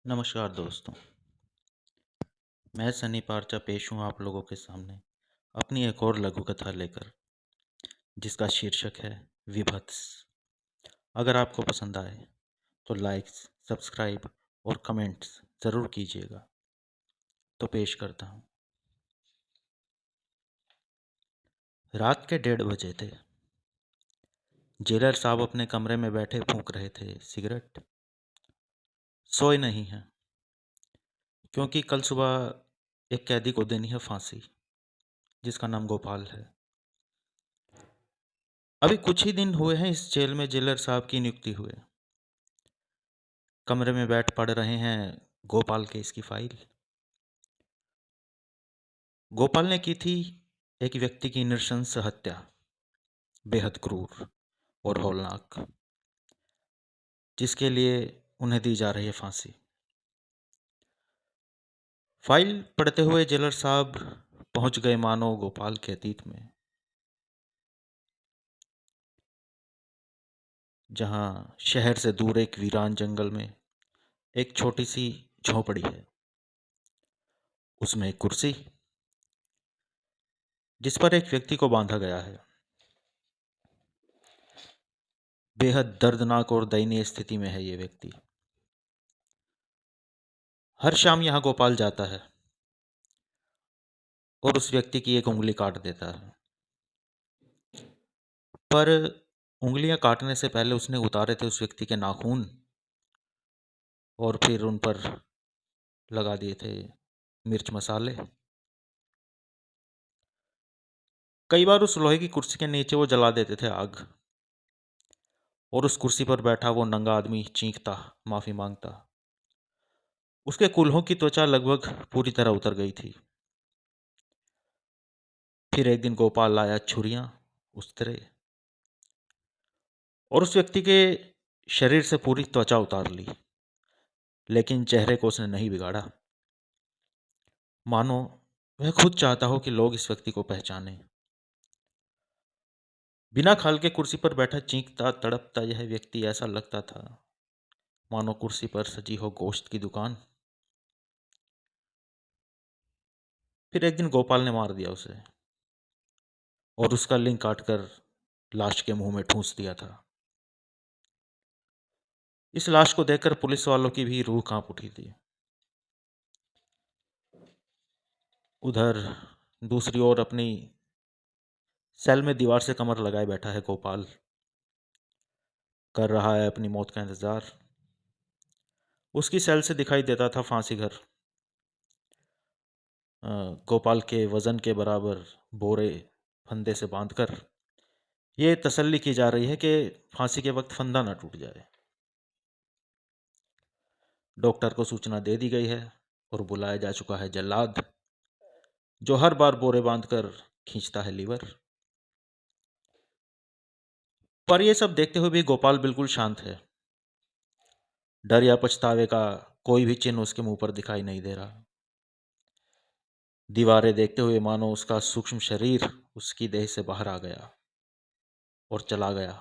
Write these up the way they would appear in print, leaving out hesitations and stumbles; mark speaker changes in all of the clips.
Speaker 1: नमस्कार दोस्तों। मैं सनी पारचा पेश हूँ आप लोगों के सामने अपनी एक और लघु कथा लेकर, जिसका शीर्षक है विभत्स। अगर आपको पसंद आए तो लाइक्स, सब्सक्राइब और कमेंट्स ज़रूर कीजिएगा। तो पेश करता हूँ। रात के 1:30 बजे थे। जेलर साहब अपने कमरे में बैठे फूंक रहे थे सिगरेट। सोए नहीं हैं, क्योंकि कल सुबह एक कैदी को देनी है फांसी, जिसका नाम गोपाल है। अभी कुछ ही दिन हुए हैं इस जेल में जेलर साहब की नियुक्ति हुए। कमरे में बैठ पढ़ रहे हैं गोपाल केस की फाइल। गोपाल ने की थी एक व्यक्ति की नृशंस हत्या, बेहद क्रूर और होलनाक, जिसके लिए उन्हें दी जा रही है फांसी। फाइल पढ़ते हुए जेलर साहब पहुंच गए मानो गोपाल के अतीत में, जहां शहर से दूर एक वीरान जंगल में एक छोटी सी झोपड़ी है। उसमें एक कुर्सी, जिस पर एक व्यक्ति को बांधा गया है। बेहद दर्दनाक और दयनीय स्थिति में है ये व्यक्ति। हर शाम यहाँ गोपाल जाता है और उस व्यक्ति की एक उंगली काट देता है। पर उंगलियां काटने से पहले उसने उतारे थे उस व्यक्ति के नाखून, और फिर उन पर लगा दिए थे मिर्च मसाले। कई बार उस लोहे की कुर्सी के नीचे वो जला देते थे आग, और उस कुर्सी पर बैठा वो नंगा आदमी चीखता, माफी मांगता। उसके कूल्हों की त्वचा लगभग पूरी तरह उतर गई थी। फिर एक दिन गोपाल लाया छुरियां, उस्तरे, और उस व्यक्ति के शरीर से पूरी त्वचा उतार ली, लेकिन चेहरे को उसने नहीं बिगाड़ा, मानो वह खुद चाहता हो कि लोग इस व्यक्ति को पहचाने। बिना खाल के कुर्सी पर बैठा चीखता तड़पता यह व्यक्ति ऐसा लगता था मानो कुर्सी पर सजी हो गोश्त की दुकान। फिर एक दिन गोपाल ने मार दिया उसे, और उसका लिंग काटकर लाश के मुंह में ठूंस दिया था। इस लाश को देखकर पुलिस वालों की भी रूह कांप उठी थी। उधर दूसरी ओर अपनी सेल में दीवार से कमर लगाए बैठा है गोपाल, कर रहा है अपनी मौत का इंतजार। उसकी सेल से दिखाई देता था फांसी घर। गोपाल के वजन के बराबर बोरे फंदे से बांधकर ये तसल्ली की जा रही है कि फांसी के वक्त फंदा ना टूट जाए। डॉक्टर को सूचना दे दी गई है और बुलाया जा चुका है जल्लाद, जो हर बार बोरे बांधकर खींचता है लीवर। पर यह सब देखते हुए भी गोपाल बिल्कुल शांत है। डर या पछतावे का कोई भी चिन्ह उसके मुंह पर दिखाई नहीं दे रहा। दीवारें देखते हुए मानो उसका सूक्ष्म शरीर उसकी देह से बाहर आ गया और चला गया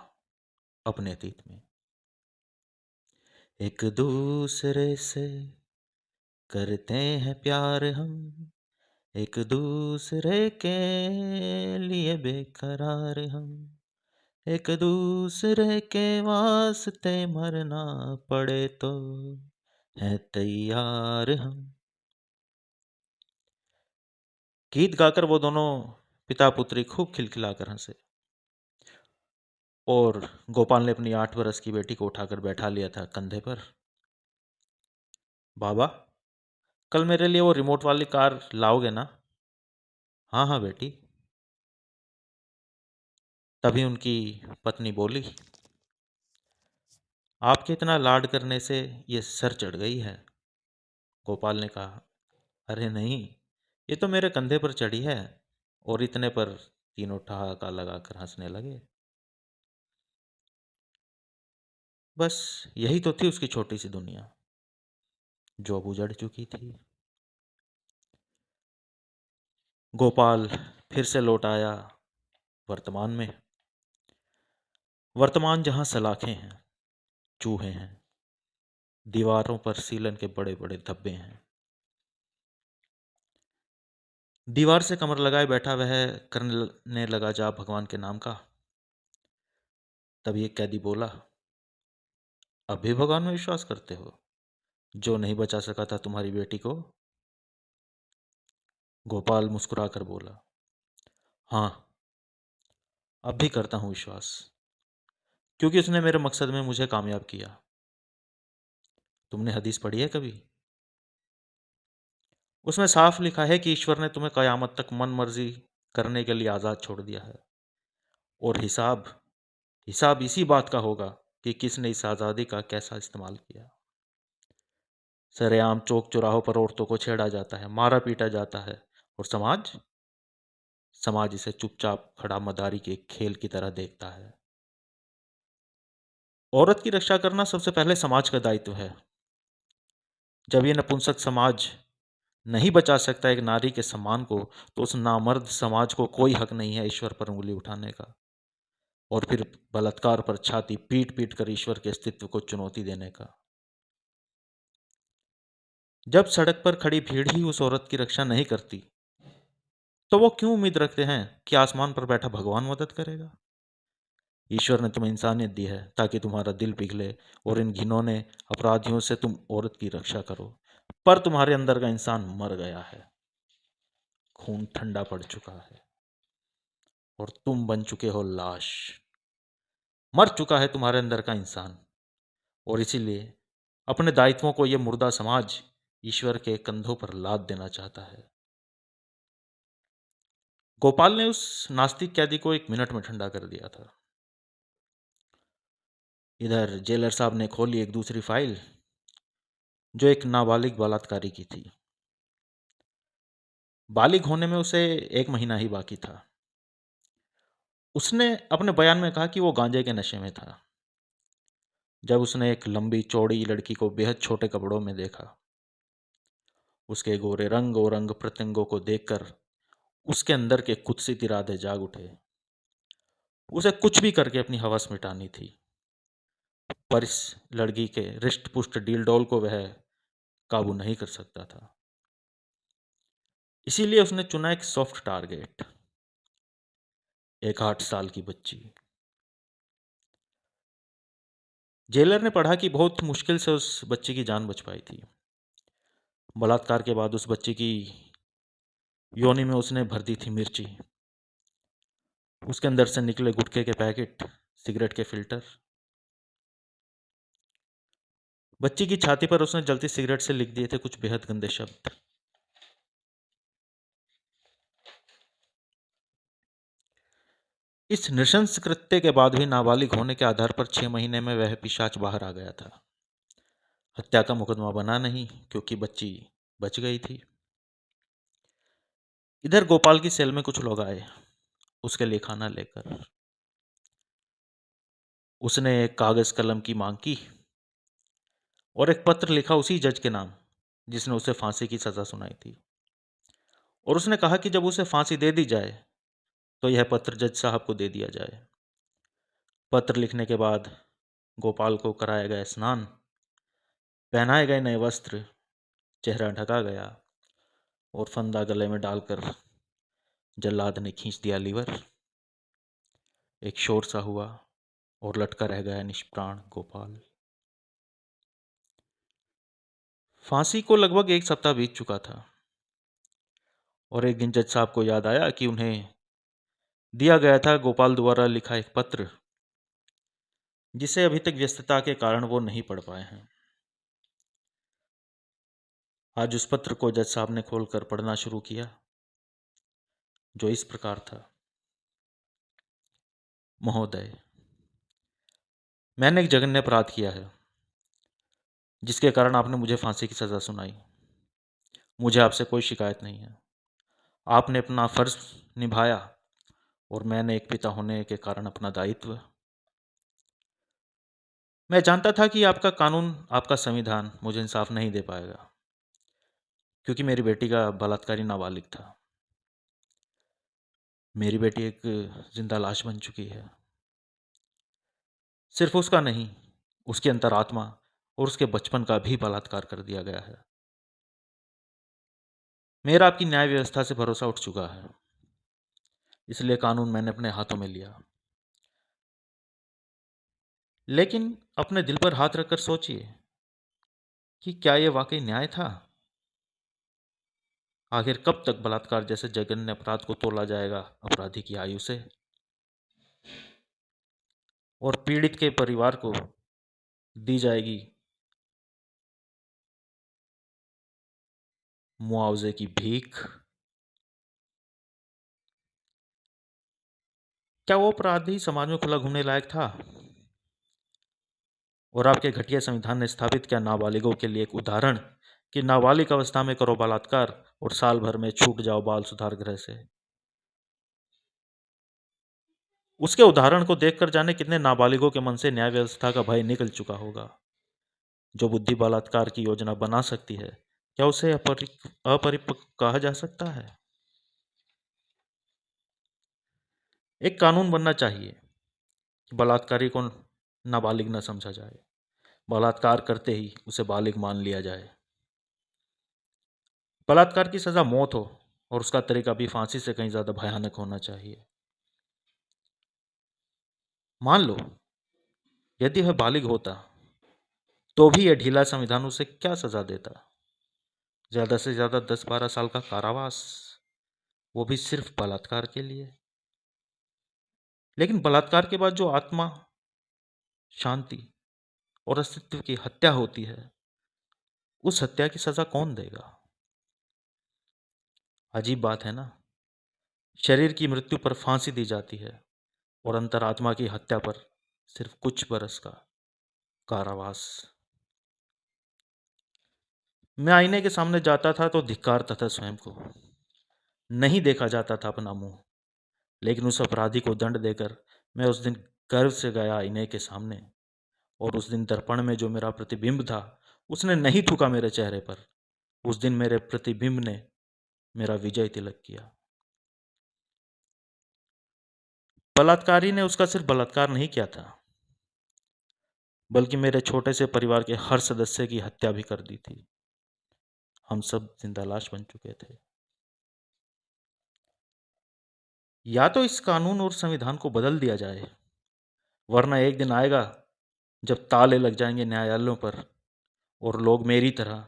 Speaker 1: अपने अतीत में। एक दूसरे से करते हैं प्यार हम, एक दूसरे के लिए बेकरार हम, एक दूसरे के वास्ते मरना पड़े तो है तैयार हम। गीत गाकर वो दोनों पिता पुत्री खूब खिलखिलाकर हंसे, और गोपाल ने अपनी 8 बरस की बेटी को उठाकर बैठा लिया था कंधे पर। बाबा, कल मेरे लिए वो रिमोट वाली कार लाओगे ना? हाँ हाँ बेटी। तभी उनकी पत्नी बोली, आपके इतना लाड करने से ये सर चढ़ गई है। गोपाल ने कहा, अरे नहीं, ये तो मेरे कंधे पर चढ़ी है। और इतने पर तीनों ठहाका लगाकर हंसने लगे। बस यही तो थी उसकी छोटी सी दुनिया, जो अब उजड़ चुकी थी। गोपाल फिर से लौट आया वर्तमान में। वर्तमान जहां सलाखें हैं, चूहे हैं, दीवारों पर सीलन के बड़े बड़े धब्बे हैं। दीवार से कमर लगाए बैठा वह करने लगा जाप भगवान के नाम का। तब ये कैदी बोला, अब भी भगवान में विश्वास करते हो, जो नहीं बचा सका था तुम्हारी बेटी को? गोपाल मुस्कुराकर बोला, हाँ, अब भी करता हूं विश्वास, क्योंकि उसने मेरे मकसद में मुझे कामयाब किया। तुमने हदीस पढ़ी है कभी? उसमें साफ लिखा है कि ईश्वर ने तुम्हें कयामत तक मन मर्जी करने के लिए आज़ाद छोड़ दिया है, और हिसाब हिसाब इसी बात का होगा कि किसने इस आज़ादी का कैसा इस्तेमाल किया। सरेआम चौक चौराहों पर औरतों को छेड़ा जाता है, मारा पीटा जाता है, और समाज समाज इसे चुपचाप खड़ा मदारी के खेल की तरह देखता है। औरत की रक्षा करना सबसे पहले समाज का दायित्व है। जब ये नपुंसक समाज नहीं बचा सकता एक नारी के सम्मान को, तो उस नामर्द समाज को कोई हक नहीं है ईश्वर पर उंगली उठाने का, और फिर बलात्कार पर छाती पीट पीट कर ईश्वर के अस्तित्व को चुनौती देने का। जब सड़क पर खड़ी भीड़ ही उस औरत की रक्षा नहीं करती, तो वो क्यों उम्मीद रखते हैं कि आसमान पर बैठा भगवान मदद करेगा? ईश्वर ने तुम्हें इंसानियत दी है ताकि तुम्हारा दिल पिघले और इन घिनौने अपराधियों से तुम औरत की रक्षा करो, पर तुम्हारे अंदर का इंसान मर गया है, खून ठंडा पड़ चुका है, और तुम बन चुके हो लाश। मर चुका है तुम्हारे अंदर का इंसान, और इसीलिए अपने दायित्वों को यह मुर्दा समाज ईश्वर के कंधों पर लाद देना चाहता है। गोपाल ने उस नास्तिक कैदी को 1 मिनट में ठंडा कर दिया था। इधर जेलर साहब ने खोली एक दूसरी फाइल, जो एक नाबालिग बलात्कारी की थी। बालिग होने में उसे 1 महीना ही बाकी था। उसने अपने बयान में कहा कि वो गांजे के नशे में था। जब उसने एक लंबी चौड़ी लड़की को बेहद छोटे कपड़ों में देखा, उसके गोरे रंग और अंग प्रत्यंगों को देखकर उसके अंदर के कुत्सित इरादे जाग उठे। उसे कुछ भी करके अपनी हवस मिटानी थी, पर इस लड़की के रिष्ट पुष्ट डील को वह काबू नहीं कर सकता था। इसीलिए उसने चुना एक सॉफ्ट टारगेट, एक 8 साल की बच्ची। जेलर ने पढ़ा कि बहुत मुश्किल से उस बच्ची की जान बच पाई थी। बलात्कार के बाद उस बच्ची की योनि में उसने भर दी थी मिर्ची। उसके अंदर से निकले गुटखे के पैकेट, सिगरेट के फिल्टर। बच्ची की छाती पर उसने जलती सिगरेट से लिख दिए थे कुछ बेहद गंदे शब्द। इस नृशंस कृत्य के बाद भी नाबालिग होने के आधार पर 6 महीने में वह पिशाच बाहर आ गया था। हत्या का मुकदमा बना नहीं, क्योंकि बच्ची बच गई थी। इधर गोपाल की सेल में कुछ लोग आए उसके लिए खाना लेकर। उसने एक कागज कलम की मांग की और एक पत्र लिखा उसी जज के नाम जिसने उसे फांसी की सजा सुनाई थी, और उसने कहा कि जब उसे फांसी दे दी जाए तो यह पत्र जज साहब को दे दिया जाए। पत्र लिखने के बाद गोपाल को कराया गया स्नान, पहनाए गए नए वस्त्र, चेहरा ढका गया, और फंदा गले में डालकर जल्लाद ने खींच दिया लीवर। एक शोर सा हुआ और लटका रह गया निष्प्राण गोपाल। फांसी को लगभग 1 सप्ताह बीत चुका था, और एक दिन जज साहब को याद आया कि उन्हें दिया गया था गोपाल द्वारा लिखा एक पत्र, जिसे अभी तक व्यस्तता के कारण वो नहीं पढ़ पाए हैं। आज उस पत्र को जज साहब ने खोलकर पढ़ना शुरू किया, जो इस प्रकार था। महोदय, मैंने एक जघन्य अपराध किया है, जिसके कारण आपने मुझे फांसी की सजा सुनाई। मुझे आपसे कोई शिकायत नहीं है। आपने अपना फर्ज निभाया, और मैंने एक पिता होने के कारण अपना दायित्व। मैं जानता था कि आपका कानून, आपका संविधान मुझे इंसाफ नहीं दे पाएगा, क्योंकि मेरी बेटी का बलात्कारी नाबालिग था। मेरी बेटी एक जिंदा लाश बन चुकी है। सिर्फ उसका नहीं, उसकी अंतरात्मा और उसके बचपन का भी बलात्कार कर दिया गया है। मेरा आपकी न्याय व्यवस्था से भरोसा उठ चुका है, इसलिए कानून मैंने अपने हाथों में लिया। लेकिन अपने दिल पर हाथ रखकर सोचिए कि क्या यह वाकई न्याय था? आखिर कब तक बलात्कार जैसे जघन्य अपराध को तोला जाएगा अपराधी की आयु से, और पीड़ित के परिवार को दी जाएगी मुआवजे की भीख? क्या वो अपराधी समाज में खुला घूमने लायक था? और आपके घटिया संविधान ने स्थापित किया नाबालिगों के लिए एक उदाहरण कि नाबालिग अवस्था में करो बलात्कार और साल भर में छूट जाओ बाल सुधार गृह से। उसके उदाहरण को देखकर जाने कितने नाबालिगों के मन से न्याय व्यवस्था का भय निकल चुका होगा। जो बुद्धि बलात्कार की योजना बना सकती है, क्या उसे अपरिपक्व कहा जा सकता है? एक कानून बनना चाहिए कि बलात्कारी को नाबालिग न समझा जाए, बलात्कार करते ही उसे बालिग मान लिया जाए। बलात्कार की सजा मौत हो और उसका तरीका भी फांसी से कहीं ज्यादा भयानक होना चाहिए। मान लो यदि वह बालिग होता तो भी यह ढीला संविधान उसे क्या सजा देता? ज्यादा से ज्यादा 10-12 साल का कारावास, वो भी सिर्फ बलात्कार के लिए। लेकिन बलात्कार के बाद जो आत्मा शांति और अस्तित्व की हत्या होती है, उस हत्या की सजा कौन देगा? अजीब बात है ना। शरीर की मृत्यु पर फांसी दी जाती है और अंतरात्मा की हत्या पर सिर्फ कुछ बरस का कारावास। मैं आईने के सामने जाता था तो धिक्कारता था स्वयं को। नहीं देखा जाता था अपना मुंह। लेकिन उस अपराधी को दंड देकर मैं उस दिन गर्व से गया आईने के सामने, और उस दिन दर्पण में जो मेरा प्रतिबिंब था उसने नहीं थूका मेरे चेहरे पर। उस दिन मेरे प्रतिबिंब ने मेरा विजय तिलक किया। बलात्कारी ने उसका सिर्फ बलात्कार नहीं किया था, बल्कि मेरे छोटे से परिवार के हर सदस्य की हत्या भी कर दी थी। हम सब जिंदा लाश बन चुके थे। या तो इस कानून और संविधान को बदल दिया जाए, वरना एक दिन आएगा जब ताले लग जाएंगे न्यायालयों पर और लोग मेरी तरह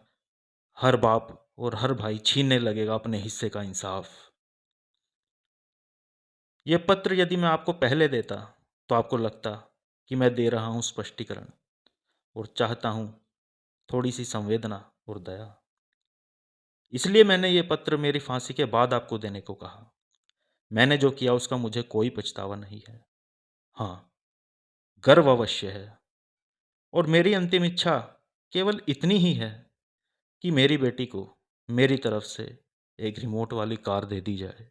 Speaker 1: हर बाप और हर भाई छीनने लगेगा अपने हिस्से का इंसाफ। यह पत्र यदि मैं आपको पहले देता तो आपको लगता कि मैं दे रहा हूं स्पष्टीकरण, और चाहता हूं थोड़ी सी संवेदना और दया। इसलिए मैंने ये पत्र मेरी फांसी के बाद आपको देने को कहा। मैंने जो किया उसका मुझे कोई पछतावा नहीं है। हाँ, गर्व अवश्य है। और मेरी अंतिम इच्छा केवल इतनी ही है कि मेरी बेटी को मेरी तरफ से एक रिमोट वाली कार दे दी जाए।